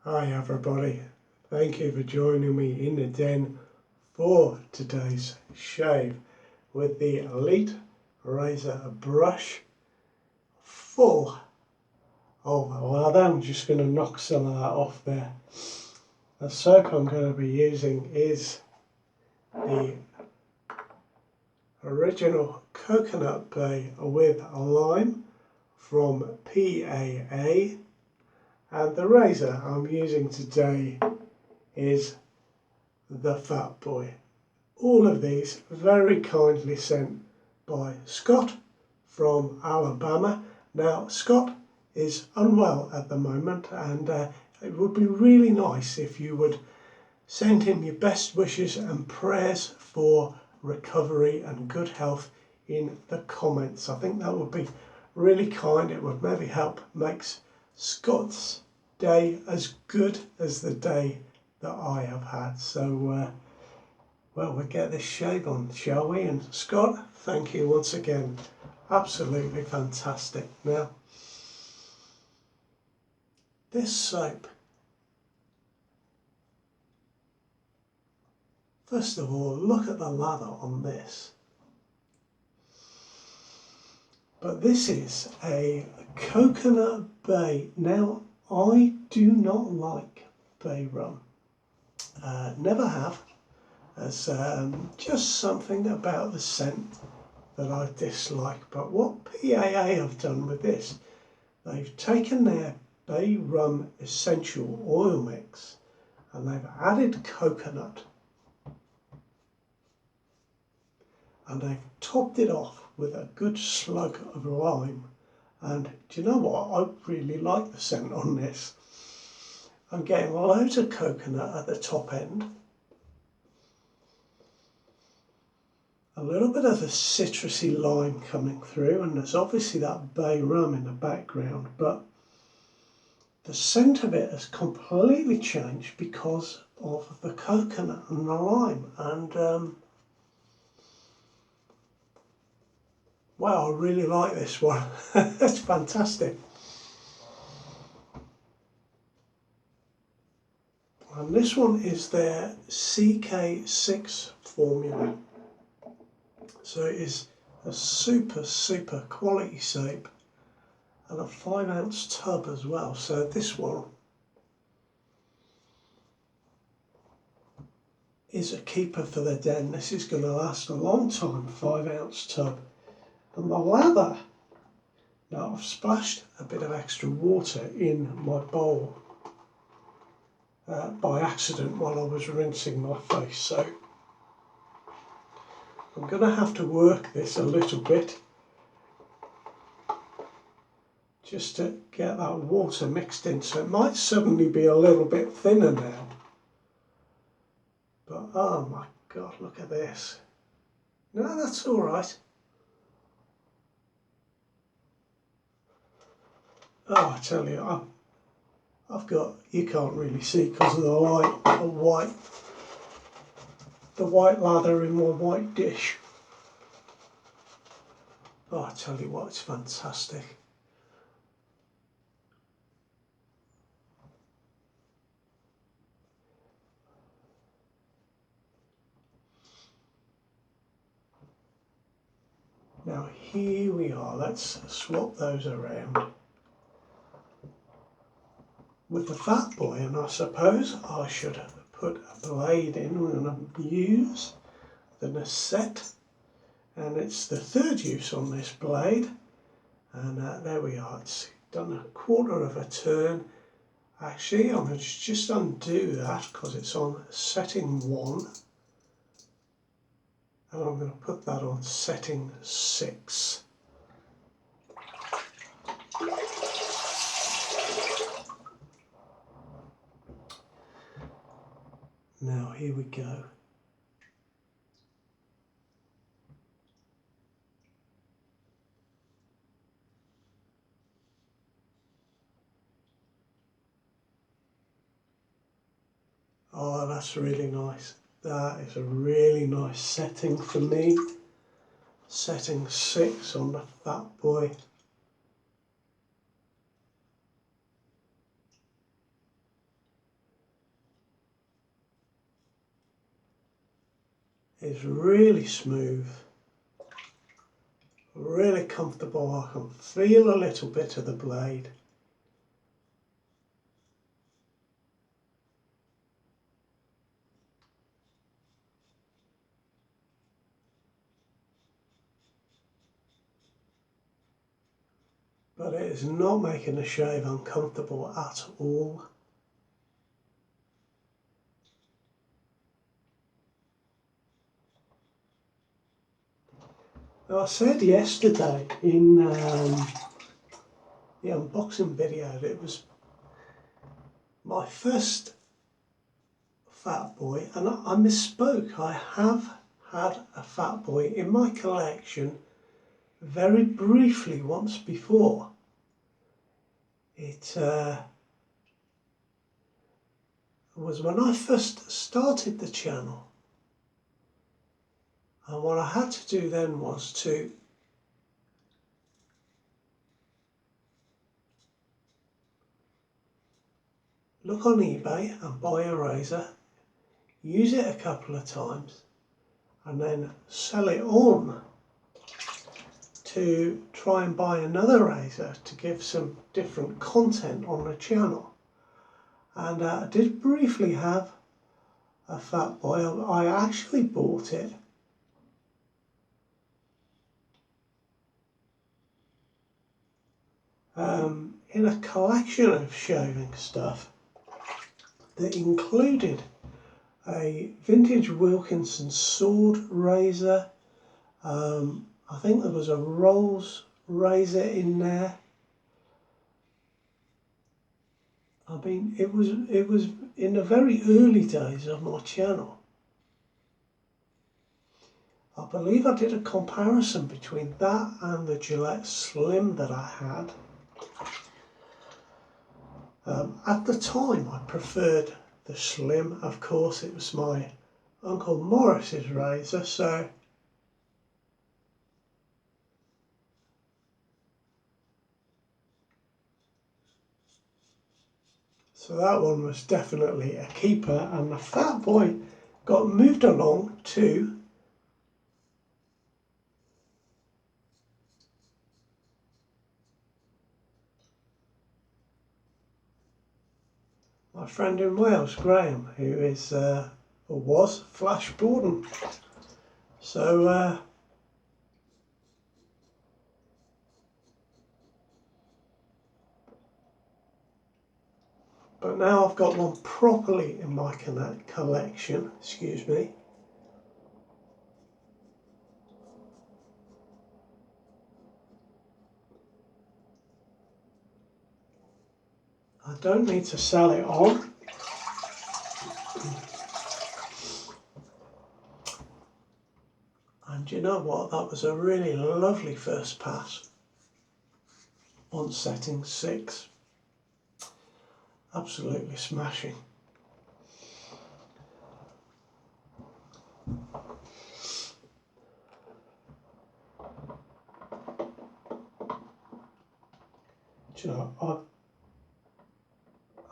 Hi everybody, thank you for joining me in the den for today's shave with the Elite Razor brush full of lather. I'm just going to knock some of that off there. The soap I'm going to be using is the original Coconut Bay with Lime from PAA. And the razor I'm using today is the Fatboy. All of these very kindly sent by Scott from Alabama. Now Scott is unwell at the moment, and it would be really nice if you would send him your best wishes and prayers for recovery and good health in the comments. I think that would be really kind. It would maybe help makes Scott's day as good as the day that I have had. So, well, we'll get this shave on, shall we? And Scott, thank you once again. Absolutely fantastic. Now, this soap, first of all, look at the lather on this. But this is a Coconut Bay. Now, I do not like bay rum. Never have. There's just something about the scent that I dislike. But what PAA have done with this, they've taken their bay rum essential oil mix and they've added coconut. And they've topped it off with a good slug of lime. And do you know what? I really like the scent on this. I'm getting loads of coconut at the top end. A little bit of the citrusy lime coming through, and there's obviously that bay rum in the background, but the scent of it has completely changed because of the coconut and the lime. And wow, I really like this one. It's fantastic. And this one is their CK6 formula. So it is a super quality soap and a 5-ounce tub as well. So this one is a keeper for the den. This is going to last a long time, 5-ounce tub. And the lather, now I've splashed a bit of extra water in my bowl by accident while I was rinsing my face, so I'm going to have to work this a little bit just to get that water mixed in. So it might suddenly be a little bit thinner now, but oh my God, look at this. No, that's all right. Oh, I tell you, I've got, you can't really see because of the light, the white lather in my white dish. Oh, I tell you what, it's fantastic. Now here we are, let's swap those around. With the Fatboy, and I suppose I should put a blade in. We're going to use the Nasset, and it's the third use on this blade. And there we are, it's done a quarter of a turn. Actually, I'm going to just undo that because it's on setting 1. And I'm going to put that on setting 6. Now here we go. Oh, that's really nice. That is a really nice setting for me. Setting 6 on the Fatboy. is really smooth, really comfortable. I can feel a little bit of the blade. But it is not making the shave uncomfortable at all. Now, I said yesterday in the unboxing video that it was my first Fatboy, and I misspoke. I have had a Fatboy in my collection very briefly once before. It was when I first started the channel, and what I had to do then was to look on eBay and buy a razor, use it a couple of times, and then sell it on to try and buy another razor to give some different content on the channel. And I did briefly have a Fatboy. I actually bought it in a collection of shaving stuff that included a vintage Wilkinson sword razor. I think there was a Rolls razor in there. I mean, it was in the very early days of my channel. I believe I did a comparison between that and the Gillette Slim that I had. At the time, I preferred the Slim. Of course, it was my Uncle Morris's razor, so that one was definitely a keeper, and the Fatboy got moved along to my friend in Wales, Graham, who is or was Flash Borden. So but now I've got one properly in my collection, excuse me. I don't need to sell it on. And you know what, that was a really lovely first pass on setting 6. Absolutely smashing. Do you know,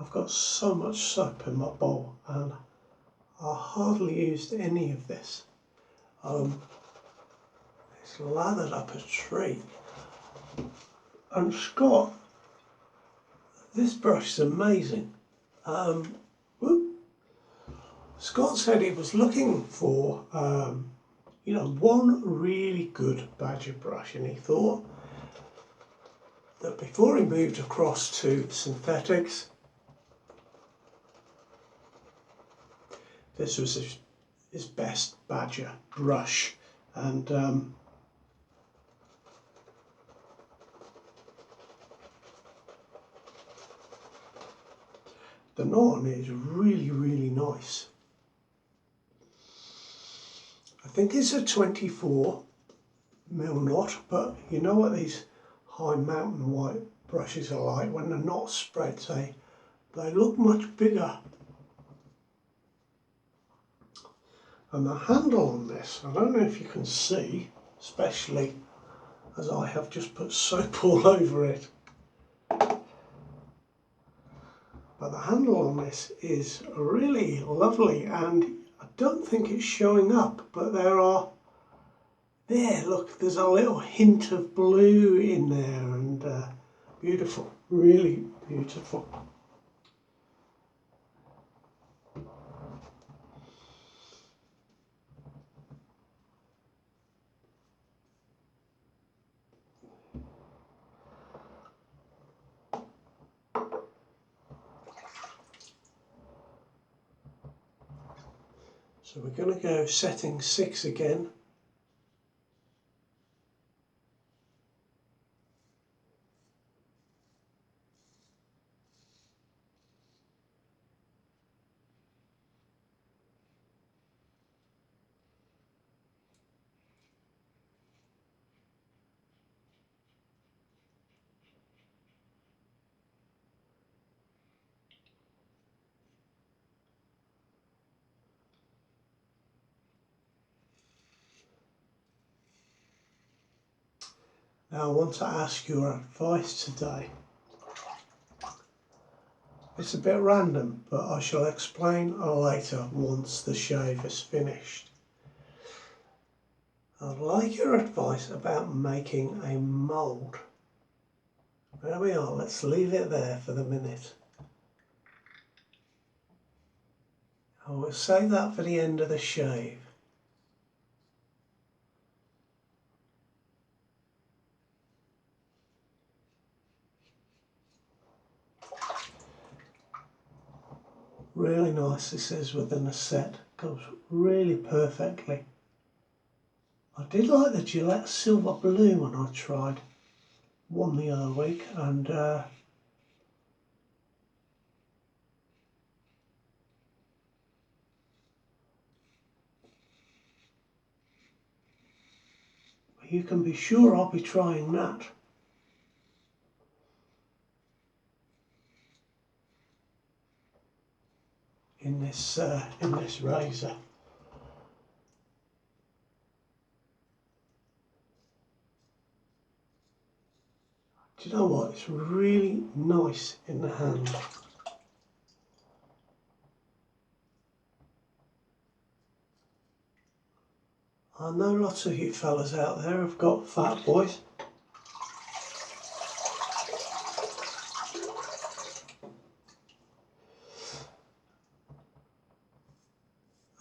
I've got so much soap in my bowl and I hardly used any of this. It's lathered up a tree. And Scott, this brush is amazing. Scott said he was looking for, you know, one really good badger brush, and he thought that before he moved across to synthetics, this was his best badger brush. And the knot on it is really, really nice. I think it's a 24mm knot, but you know what these high mountain white brushes are like. When the knot spreads, they look much bigger. And the handle on this, I don't know if you can see, especially as I have just put soap all over it. But the handle on this is really lovely, and I don't think it's showing up, but there, look, there's a little hint of blue in there, and beautiful, really beautiful. So we're going to go setting 6 again. Now I want to ask your advice today. It's a bit random, but I shall explain later once the shave is finished. I'd like your advice about making a mould. There we are, let's leave it there for the minute. I will save that for the end of the shave. Really nice this is within a set, goes really perfectly. I did like the Gillette Silver Blue when I tried one the other week, and you can be sure I'll be trying that. In this razor. Do you know what? It's really nice in the hand. I know lots of you fellas out there have got Fatboys.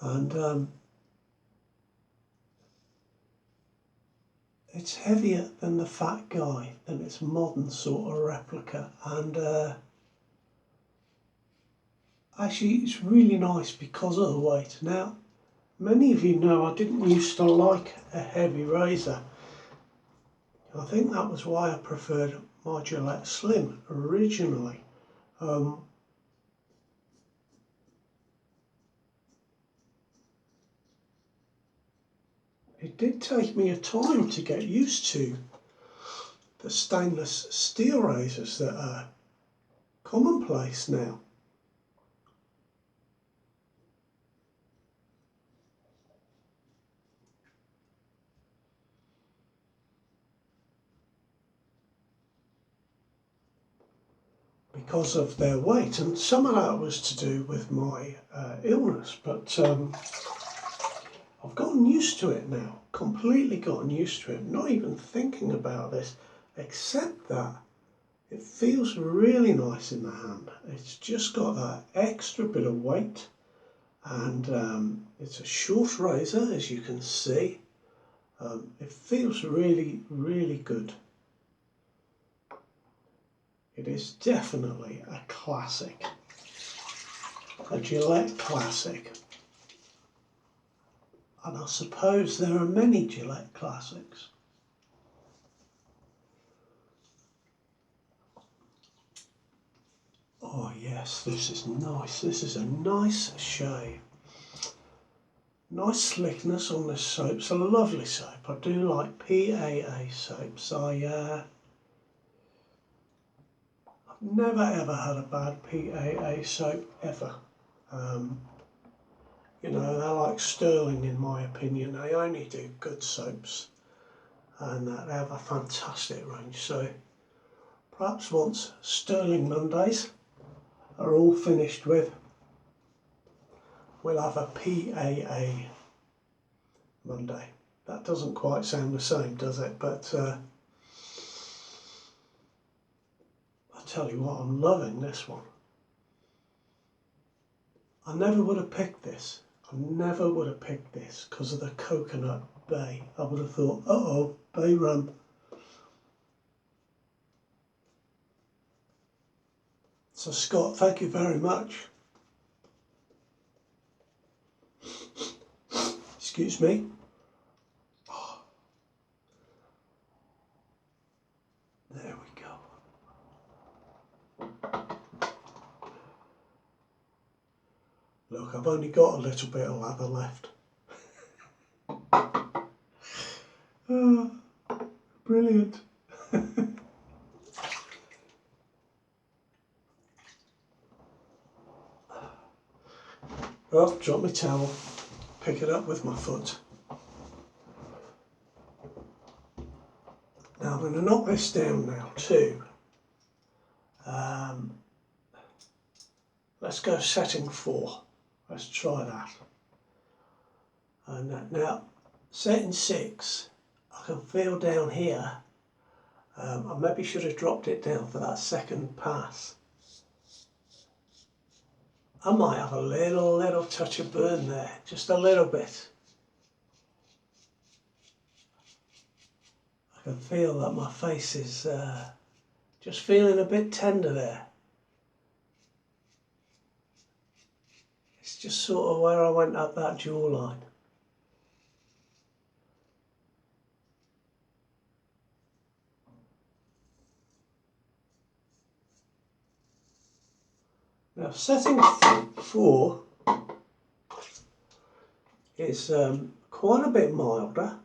And it's heavier than the Fat Guy, than its modern sort of replica, and actually it's really nice because of the weight. Now, many of you know I didn't used to like a heavy razor. I think that was why I preferred my Gillette Slim originally. It did take me a time to get used to the stainless steel razors that are commonplace now. Because of their weight, and some of that was to do with my illness, but I've gotten used to it now, completely gotten used to it, not even thinking about this, except that it feels really nice in the hand. It's just got that extra bit of weight, and it's a short razor, as you can see. It feels really, really good. It is definitely a classic, a Gillette classic. And I suppose there are many Gillette classics. Oh yes, this is nice. This is a nice shave. Nice slickness on this soap. It's a lovely soap. I do like PAA soaps. I've never ever had a bad PAA soap ever. You know, they're like Sterling in my opinion. They only do good soaps, and they have a fantastic range. So perhaps once Sterling Mondays are all finished with, we'll have a PAA Monday. That doesn't quite sound the same, does it? But I tell you what, I'm loving this one. I never would have picked this. I never would have picked this because of the coconut bay. I would have thought, uh-oh, bay rum. So Scott, thank you very much. Excuse me. Oh. There we go. Look, I've only got a little bit of lather left. Oh, brilliant. Oh, drop my towel, pick it up with my foot. Now I'm going to knock this down now too. Let's go setting 4. Let's try that. And now setting 6, I can feel down here. I maybe should have dropped it down for that second pass. I might have a little touch of burn there, just a little bit. I can feel that my face is just feeling a bit tender there. It's just sort of where I went up that jawline. Now setting 4 is quite a bit milder.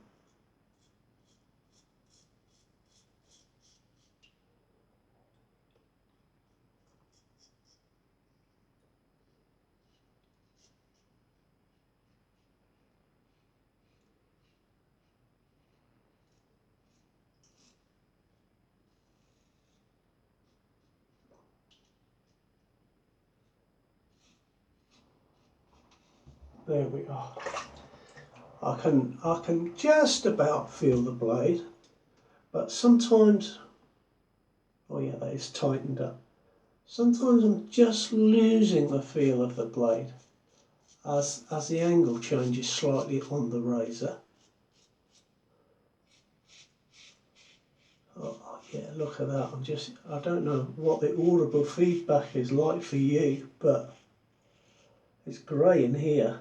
There we are. I can just about feel the blade, but sometimes, oh yeah, that is tightened up. Sometimes I'm just losing the feel of the blade as the angle changes slightly on the razor. Oh yeah, look at that. I don't know what the audible feedback is like for you, but it's grey in here.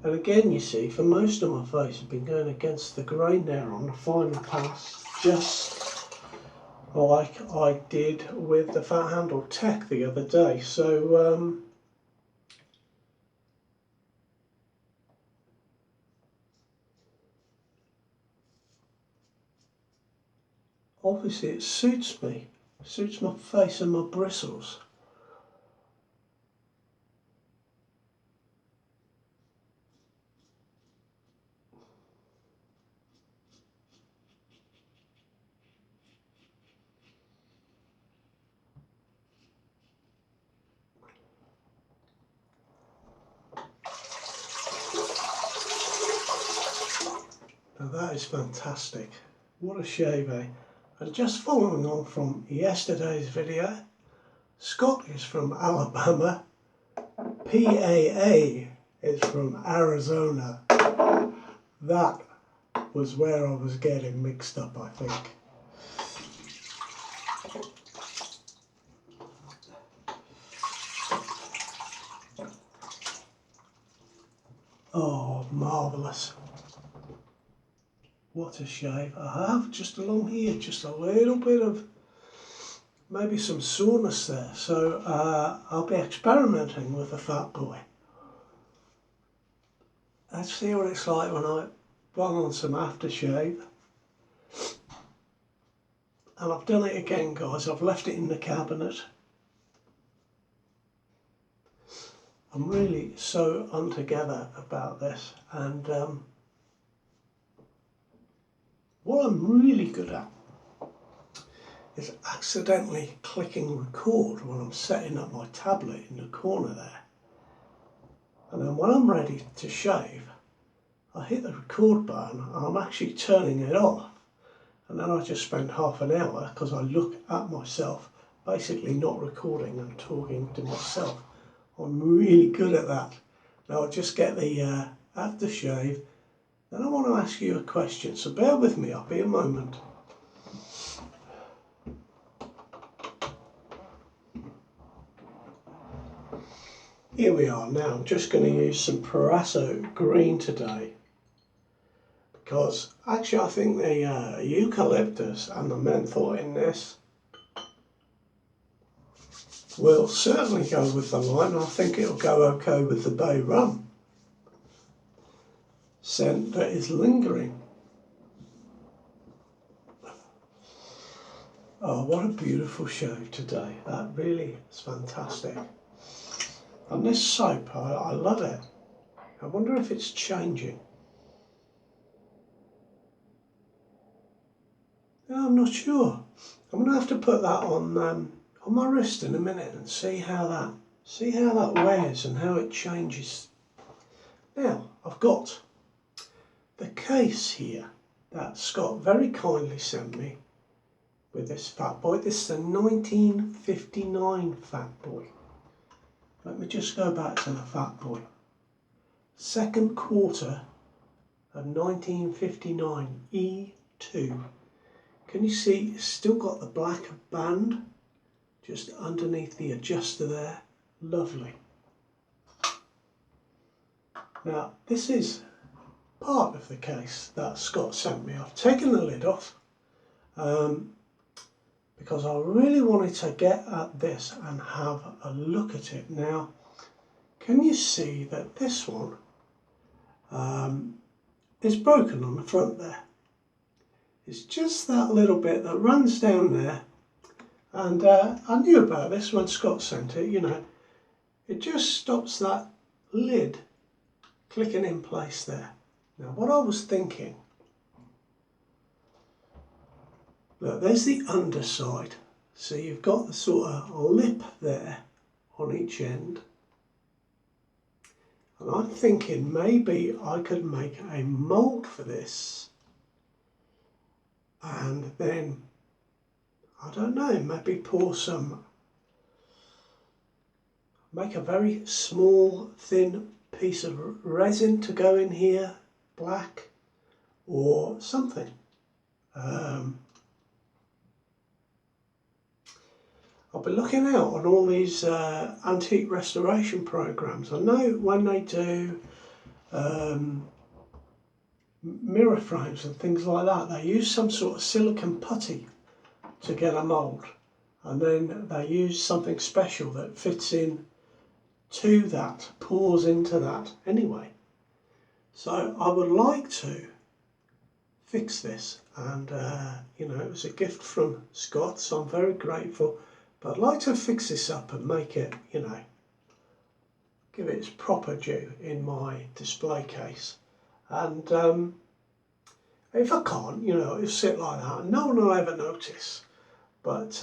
And again, you see, for most of my face, I've been going against the grain there on the final pass, just like I did with the Fat Handle Tech the other day. So, obviously it suits me, suits my face and my bristles. Now that is fantastic. What a shave, eh? And just following on from yesterday's video, Scott is from Alabama, PAA is from Arizona. That was where I was getting mixed up, I think. Oh, marvellous. What a shave. I have just along here, just a little bit of maybe some soreness there. So I'll be experimenting with the Fatboy. Let's see what it's like when I run on some aftershave. And I've done it again, guys. I've left it in the cabinet. I'm really so untogether about this, and what I'm really good at is accidentally clicking record when I'm setting up my tablet in the corner there. And then when I'm ready to shave, I hit the record button and I'm actually turning it off. And then I just spend half an hour because I look at myself, basically not recording and talking to myself. I'm really good at that. Now I'll just get the aftershave. Then I want to ask you a question, so bear with me, I'll be a moment. Here we are now. I'm just going to use some Parasso green today because actually I think the eucalyptus and the menthol in this will certainly go with the lime. I think it'll go okay with the bay rum scent that is lingering. Oh, what a beautiful shave today. That really is fantastic. And this soap, I love it. I wonder if it's changing. No, I'm not sure. I'm going to have to put that on my wrist in a minute and see how that wears and how it changes. Now, I've got the case here that Scott very kindly sent me with this Fatboy. This is a 1959 Fatboy. Let me just go back to the Fatboy. Second quarter of 1959 E2. Can you see it's still got the black band just underneath the adjuster there? Lovely. Now this is part of the case that Scott sent me. I've taken the lid off because I really wanted to get at this and have a look at it. Now, can you see that this one is broken on the front there? It's just that little bit that runs down there, and I knew about this when Scott sent it, you know. It just stops that lid clicking in place there. Now what I was thinking, look, there's the underside. So you've got the sort of lip there on each end. And I'm thinking maybe I could make a mould for this. And then, I don't know, maybe make a very small, thin piece of resin to go in here, black, or something. I'll be looking out on all these antique restoration programs. I know when they do mirror frames and things like that, they use some sort of silicone putty to get a mould, and then they use something special that fits in to that, pours into that anyway. So I would like to fix this, and you know, it was a gift from Scott, so I'm very grateful. But I'd like to fix this up and make it, you know, give it its proper due in my display case. And if I can't, you know, it'll sit like that and no one will ever notice. But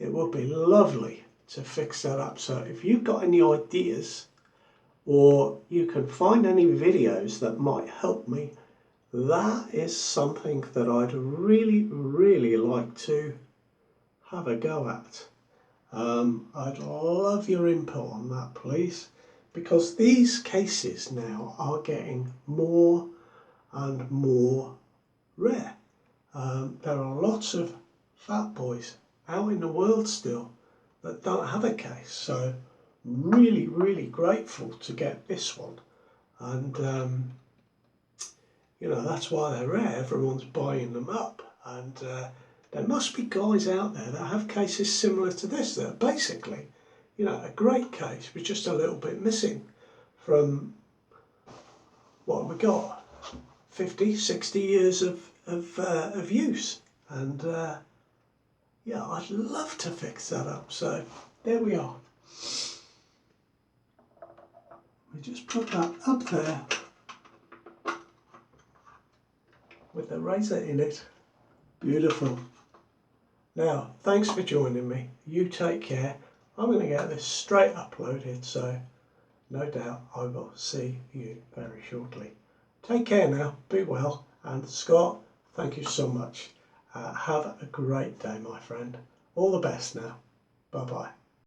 it would be lovely to fix that up. So if you've got any ideas, or you can find any videos that might help me, that is something that I'd really, really like to have a go at. I'd love your input on that, please, because these cases now are getting more and more rare. There are lots of Fatboys out in the world still that don't have a case, so really, really grateful to get this one. And you know, that's why they're rare. Everyone's buying them up, and there must be guys out there that have cases similar to this that are basically, you know, a great case with just a little bit missing from what we got, 50, 60 years of use. And yeah, I'd love to fix that up. So there we are. We just put that up there with the razor in it. Beautiful. Now, thanks for joining me. You take care. I'm going to get this straight uploaded, so no doubt I will see you very shortly. Take care now. Be well. And Scott, thank you so much. Have a great day, my friend. All the best now. Bye-bye.